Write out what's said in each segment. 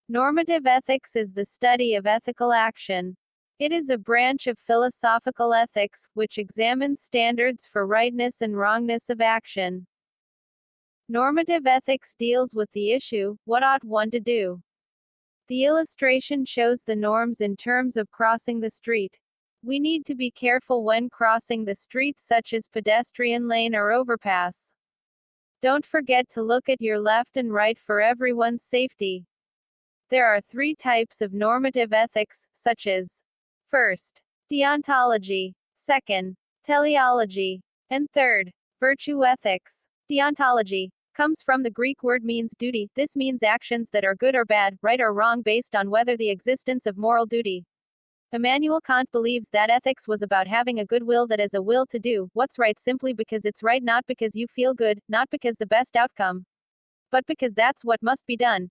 Normative ethics is the study of ethical action. It is a branch of philosophical ethics, which examines standards for rightness and wrongness of action. Normative ethics deals with the issue, what ought one to do? The illustration shows the norms in terms of crossing the street. We need to be careful when crossing the street, such as pedestrian lane or overpass. Don't forget to look at your left and right for everyone's safety. There are 3 types of normative ethics, such as: first, deontology; second, teleology; and third, virtue ethics. Deontology comes from the Greek word means duty. This means actions that are good or bad, right or wrong based on whether the existence of moral duty. Immanuel Kant believes that ethics was about having a good will, that is, a will to do what's right simply because it's right, not because you feel good, not because the best outcome, but because that's what must be done.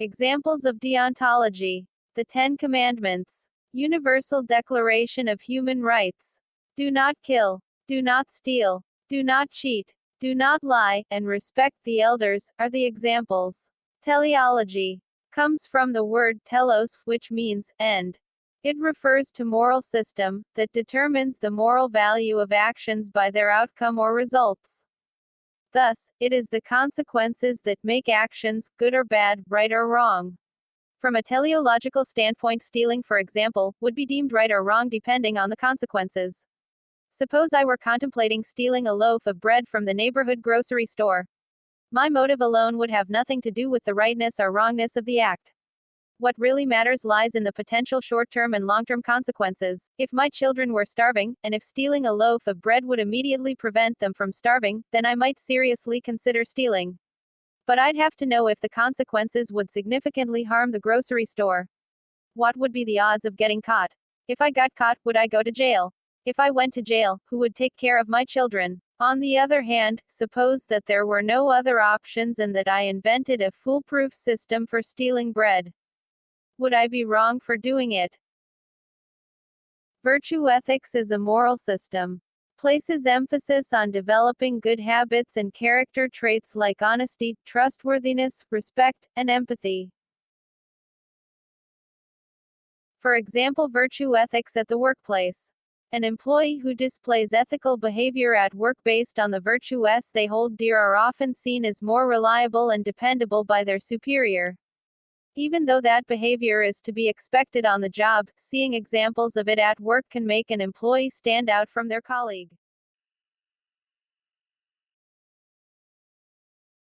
Examples of deontology: the 10 Commandments, Universal Declaration of Human Rights, do not kill, do not steal, do not cheat, do not lie, and respect the elders, are the examples. Teleology comes from the word telos, which means end. It refers to moral system that determines the moral value of actions by their outcome or results. Thus, it is the consequences that make actions, good or bad, right or wrong. From a teleological standpoint, stealing, for example, would be deemed right or wrong depending on the consequences. Suppose I were contemplating stealing a loaf of bread from the neighborhood grocery store. My motive alone would have nothing to do with the rightness or wrongness of the act. What really matters lies in the potential short-term and long-term consequences. If my children were starving, and if stealing a loaf of bread would immediately prevent them from starving, then I might seriously consider stealing. But I'd have to know if the consequences would significantly harm the grocery store. What would be the odds of getting caught? If I got caught, would I go to jail? If I went to jail, who would take care of my children? On the other hand, suppose that there were no other options and that I invented a foolproof system for stealing bread. Would I be wrong for doing it? Virtue ethics is a moral system. Places emphasis on developing good habits and character traits like honesty, trustworthiness, respect, and empathy. For example, virtue ethics at the workplace. An employee who displays ethical behavior at work based on the virtues they hold dear are often seen as more reliable and dependable by their superior. Even though that behavior is to be expected on the job, seeing examples of it at work can make an employee stand out from their colleague.